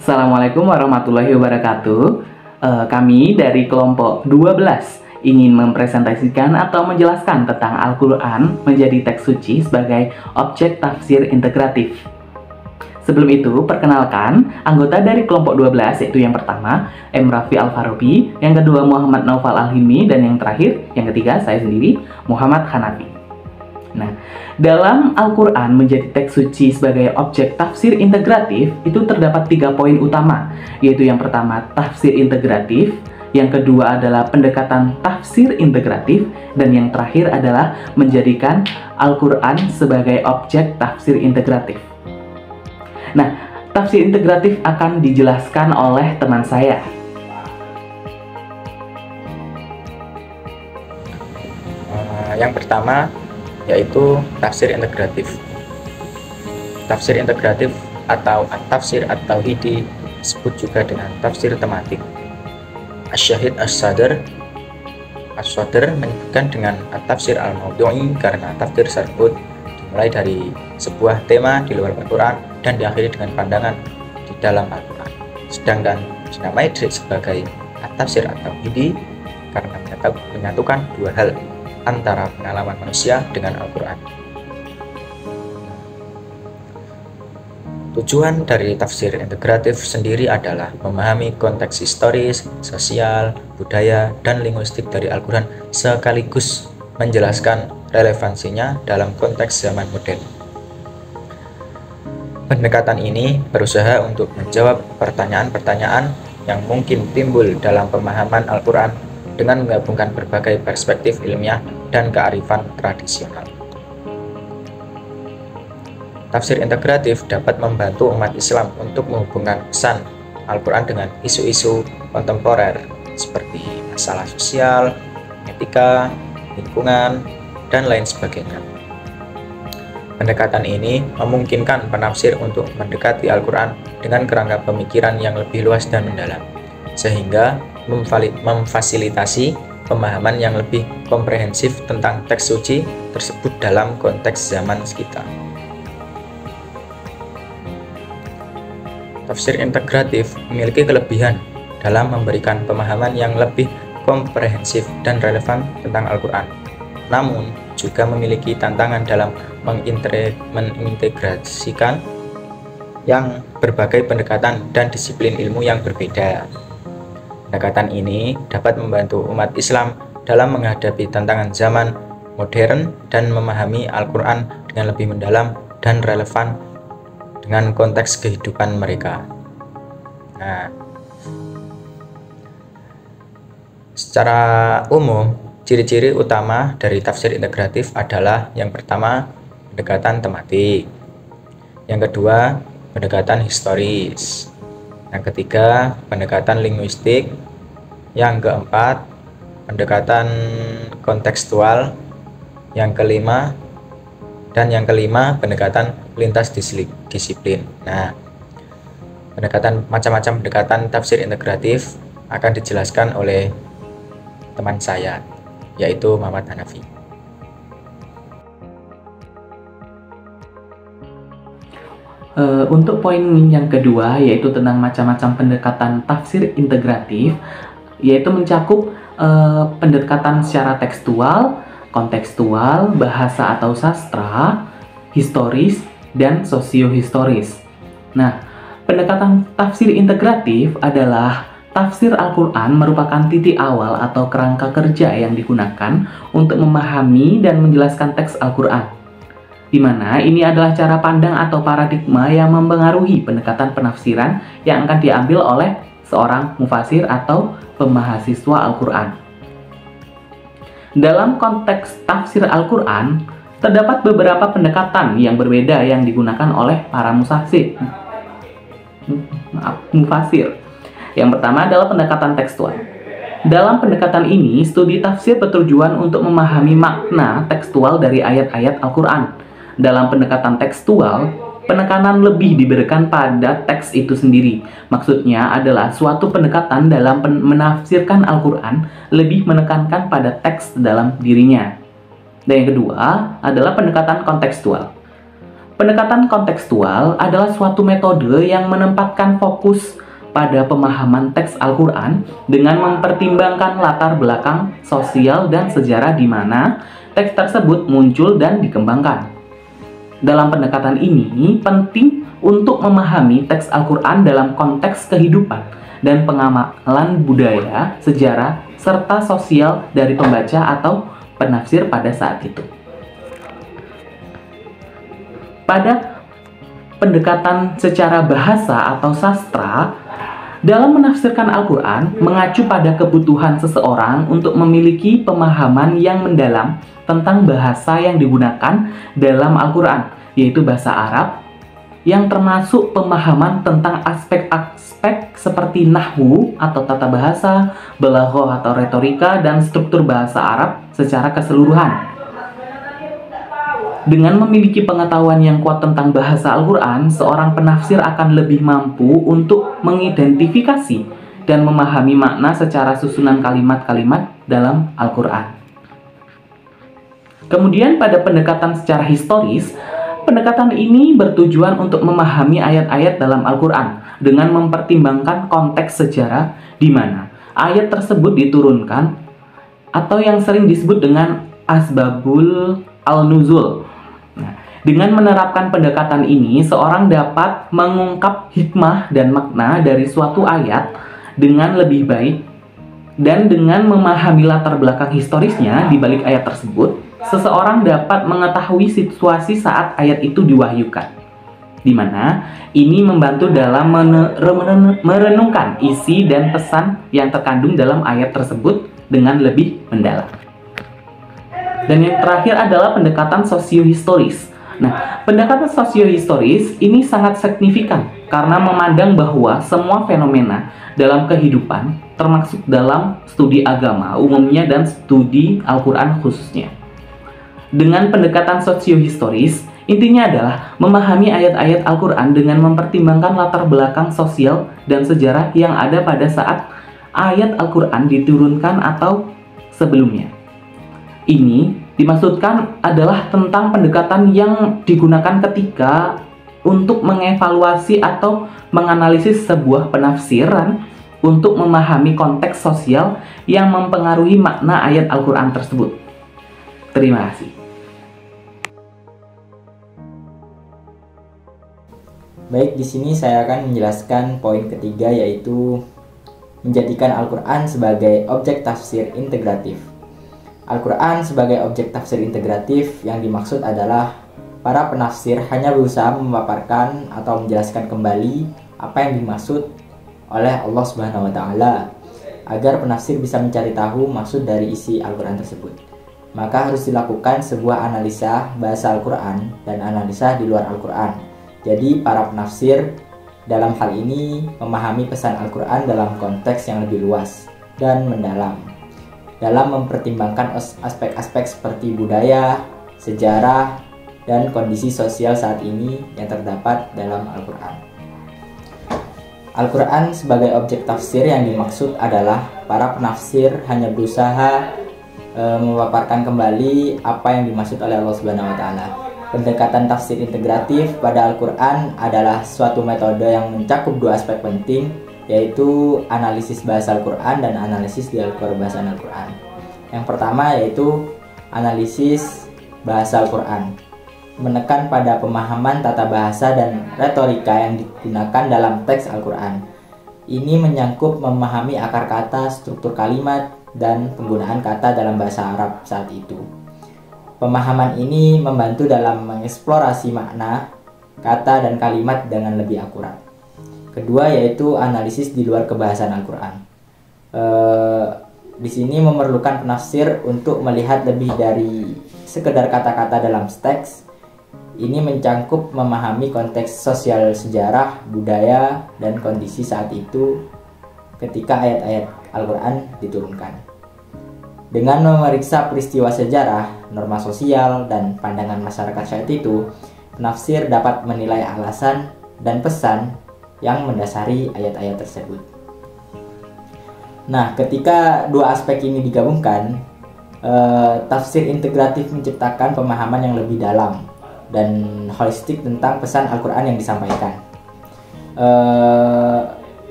Assalamualaikum warahmatullahi wabarakatuh. Kami dari kelompok 12 ingin mempresentasikan atau menjelaskan tentang Al-Quran menjadi teks suci sebagai objek tafsir integratif. Sebelum itu, perkenalkan anggota dari kelompok 12, yaitu yang pertama M. Raffi Al-Farabi, yang kedua Muhammad Naufal Al-Hilmi, dan yang terakhir, yang ketiga saya sendiri, Muhammad Hanafi. Nah, dalam Al-Quran menjadi teks suci sebagai objek tafsir integratif itu terdapat 3 poin utama, yaitu yang pertama tafsir integratif, yang kedua adalah pendekatan tafsir integratif, dan yang terakhir adalah menjadikan Al-Quran sebagai objek tafsir integratif. Nah, tafsir integratif akan dijelaskan oleh teman saya. Yang pertama yaitu tafsir integratif. Tafsir integratif atau tafsir at-tauhidi disebut juga dengan tafsir tematik. Asy-Syahid As-Sadr menyebutkan dengan tafsir al-maudhu'i karena tafsir tersebut dimulai dari sebuah tema di luar Al-Quran dan diakhiri dengan pandangan di dalam Al-Quran. Sedangkan dinamai sebagai tafsir at-tauhidi karena menyatukan dua hal antara pengalaman manusia dengan Al-Quran. Tujuan dari tafsir integratif sendiri adalah memahami konteks historis, sosial, budaya, dan linguistik dari Al-Quran sekaligus menjelaskan relevansinya dalam konteks zaman modern. Pendekatan ini berusaha untuk menjawab pertanyaan-pertanyaan yang mungkin timbul dalam pemahaman Al-Quran dengan menggabungkan berbagai perspektif ilmiah dan kearifan tradisional. Tafsir integratif dapat membantu umat Islam untuk menghubungkan pesan Al-Quran dengan isu-isu kontemporer seperti masalah sosial, etika, lingkungan, dan lain sebagainya. Pendekatan ini memungkinkan penafsir untuk mendekati Al-Quran dengan kerangka pemikiran yang lebih luas dan mendalam, sehingga memfasilitasi pemahaman yang lebih komprehensif tentang teks suci tersebut dalam konteks zaman sekitar. Tafsir integratif memiliki kelebihan dalam memberikan pemahaman yang lebih komprehensif dan relevan tentang Al-Quran, namun juga memiliki tantangan dalam mengintegrasikan yang berbagai pendekatan dan disiplin ilmu yang berbeda. Pendekatan ini dapat membantu umat Islam dalam menghadapi tantangan zaman modern dan memahami Al-Quran dengan lebih mendalam dan relevan dengan konteks kehidupan mereka. Nah, secara umum, ciri-ciri utama dari tafsir integratif adalah yang pertama, pendekatan tematik. Yang kedua, pendekatan historis. Yang ketiga, pendekatan linguistik. Yang keempat, pendekatan kontekstual. Yang kelima, pendekatan lintas disiplin. Nah, macam-macam pendekatan tafsir integratif akan dijelaskan oleh teman saya, yaitu Muhammad Hanafi. Untuk poin yang kedua, yaitu tentang macam-macam pendekatan tafsir integratif, yaitu mencakup pendekatan secara tekstual, kontekstual, bahasa atau sastra, historis, dan sosiohistoris. Nah, pendekatan tafsir integratif adalah tafsir Al-Quran merupakan titik awal atau kerangka kerja yang digunakan untuk memahami dan menjelaskan teks Al-Quran, di mana ini adalah cara pandang atau paradigma yang mempengaruhi pendekatan penafsiran yang akan diambil oleh seorang mufasir atau pemahasiswa Al-Quran. Dalam konteks tafsir Al-Quran, terdapat beberapa pendekatan yang berbeda yang digunakan oleh para mufasir. Yang pertama adalah pendekatan tekstual. Dalam pendekatan ini, studi tafsir bertujuan untuk memahami makna tekstual dari ayat-ayat Al-Quran. Dalam pendekatan tekstual, penekanan lebih diberikan pada teks itu sendiri. Maksudnya adalah suatu pendekatan dalam menafsirkan Al-Quran lebih menekankan pada teks dalam dirinya. Dan yang kedua adalah pendekatan kontekstual. Pendekatan kontekstual adalah suatu metode yang menempatkan fokus pada pemahaman teks Al-Quran dengan mempertimbangkan latar belakang sosial dan sejarah di mana teks tersebut muncul dan dikembangkan. Dalam pendekatan ini, penting untuk memahami teks Al-Quran dalam konteks kehidupan dan pengamalan budaya, sejarah, serta sosial dari pembaca atau penafsir pada saat itu. Pada pendekatan secara bahasa atau sastra, dalam menafsirkan Al-Quran mengacu pada kebutuhan seseorang untuk memiliki pemahaman yang mendalam tentang bahasa yang digunakan dalam Al-Quran, yaitu bahasa Arab, yang termasuk pemahaman tentang aspek-aspek seperti nahwu atau tata bahasa, balaghah atau retorika, dan struktur bahasa Arab secara keseluruhan. Dengan memiliki pengetahuan yang kuat tentang bahasa Al-Quran, seorang penafsir akan lebih mampu untuk mengidentifikasi dan memahami makna secara susunan kalimat-kalimat dalam Al-Quran. Kemudian pada pendekatan secara historis, pendekatan ini bertujuan untuk memahami ayat-ayat dalam Al-Quran dengan mempertimbangkan konteks sejarah di mana ayat tersebut diturunkan atau yang sering disebut dengan asbabul al-nuzul. Nah, dengan menerapkan pendekatan ini, seorang dapat mengungkap hikmah dan makna dari suatu ayat dengan lebih baik, dan dengan memahami latar belakang historisnya di balik ayat tersebut, seseorang dapat mengetahui situasi saat ayat itu diwahyukan, di mana ini membantu dalam merenungkan isi dan pesan yang terkandung dalam ayat tersebut dengan lebih mendalam. Dan yang terakhir adalah pendekatan sosiohistoris. Nah, pendekatan sosiohistoris ini sangat signifikan karena memandang bahwa semua fenomena dalam kehidupan, termasuk dalam studi agama umumnya dan studi Al-Quran khususnya. Dengan pendekatan sosiohistoris, intinya adalah memahami ayat-ayat Al-Quran dengan mempertimbangkan latar belakang sosial dan sejarah yang ada pada saat ayat Al-Quran diturunkan atau sebelumnya. Ini dimaksudkan adalah tentang pendekatan yang digunakan ketika untuk mengevaluasi atau menganalisis sebuah penafsiran untuk memahami konteks sosial yang mempengaruhi makna ayat Al-Quran tersebut. Terima kasih. Baik, di sini saya akan menjelaskan poin ketiga, yaitu menjadikan Al-Quran sebagai objek tafsir integratif. Al-Quran sebagai objek tafsir integratif yang dimaksud adalah para penafsir hanya berusaha memaparkan atau menjelaskan kembali apa yang dimaksud oleh Allah Subhanahu wa Ta'ala agar penafsir bisa mencari tahu maksud dari isi Al-Quran tersebut. Maka harus dilakukan sebuah analisa bahasa Al-Quran dan analisa di luar Al-Quran. Jadi para penafsir dalam hal ini memahami pesan Al-Quran dalam konteks yang lebih luas dan mendalam, dalam mempertimbangkan aspek-aspek seperti budaya, sejarah, dan kondisi sosial saat ini yang terdapat dalam Al-Quran. Al-Quran sebagai objek tafsir yang dimaksud adalah para penafsir hanya berusaha memaparkan kembali apa yang dimaksud oleh Allah Subhanahu wa Ta'ala. Pendekatan tafsir integratif pada Al-Quran adalah suatu metode yang mencakup dua aspek penting, yaitu analisis bahasa Al-Quran dan analisis di bahasa Al-Quran. Yang pertama yaitu analisis bahasa Al-Quran, menekan pada pemahaman tata bahasa dan retorika yang digunakan dalam teks Al-Quran. Ini menyangkut memahami akar kata, struktur kalimat, dan penggunaan kata dalam bahasa Arab saat itu. Pemahaman ini membantu dalam mengeksplorasi makna, kata, dan kalimat dengan lebih akurat. Kedua yaitu analisis di luar kebahasan Al-Quran. Di sini memerlukan penafsir untuk melihat lebih dari sekedar kata-kata dalam teks. Ini mencangkup memahami konteks sosial, sejarah, budaya, dan kondisi saat itu ketika ayat-ayat Al-Quran diturunkan. Dengan memeriksa peristiwa sejarah, norma sosial, dan pandangan masyarakat saat itu, penafsir dapat menilai alasan dan pesan yang mendasari ayat-ayat tersebut. Nah, ketika dua aspek ini digabungkan, tafsir integratif menciptakan pemahaman yang lebih dalam dan holistik tentang pesan Al-Quran yang disampaikan.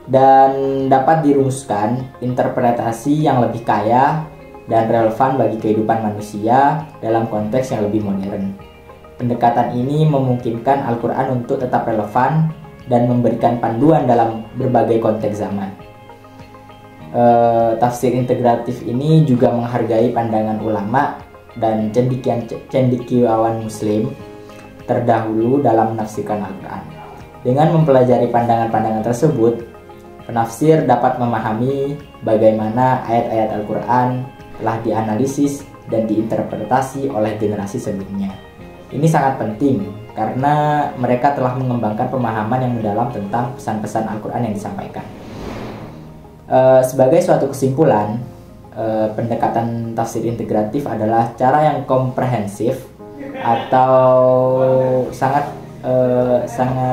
Dan dapat dirumuskan interpretasi yang lebih kaya dan relevan bagi kehidupan manusia dalam konteks yang lebih modern. Pendekatan ini memungkinkan Al-Quran untuk tetap relevan dan memberikan panduan dalam berbagai konteks zaman. Tafsir integratif ini juga menghargai pandangan ulama dan cendekiawan muslim terdahulu dalam menafsirkan Al-Quran. Dengan mempelajari pandangan-pandangan tersebut, penafsir dapat memahami bagaimana ayat-ayat Al-Quran telah dianalisis dan diinterpretasi oleh generasi sebelumnya. Ini sangat penting karena mereka telah mengembangkan pemahaman yang mendalam tentang pesan-pesan Al-Quran yang disampaikan. Sebagai suatu kesimpulan, pendekatan tafsir integratif adalah cara yang komprehensif atau sangat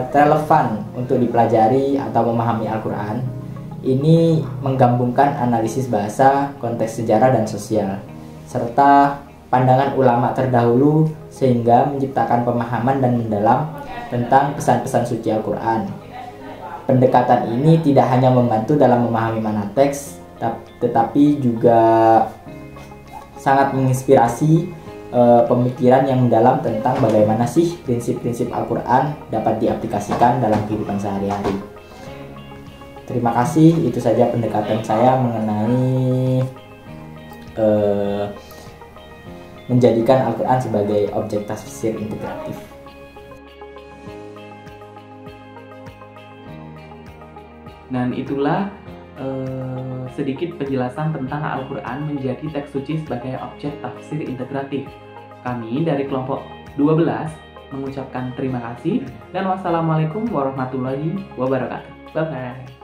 relevan untuk dipelajari atau memahami Al-Quran. Ini menggabungkan analisis bahasa, konteks sejarah dan sosial, serta pandangan ulama terdahulu sehingga menciptakan pemahaman dan mendalam tentang pesan-pesan suci Al-Quran. Pendekatan ini tidak hanya membantu dalam memahami makna teks, tetapi juga sangat menginspirasi pemikiran yang mendalam tentang bagaimana sih prinsip-prinsip Al-Quran dapat diaplikasikan dalam kehidupan sehari-hari. Terima kasih, itu saja pendekatan saya mengenai menjadikan Al-Quran sebagai objek tafsir integratif. Dan itulah sedikit penjelasan tentang Al-Quran menjadi teks suci sebagai objek tafsir integratif. Kami dari kelompok 12 mengucapkan terima kasih dan wassalamualaikum warahmatullahi wabarakatuh. Bye-bye.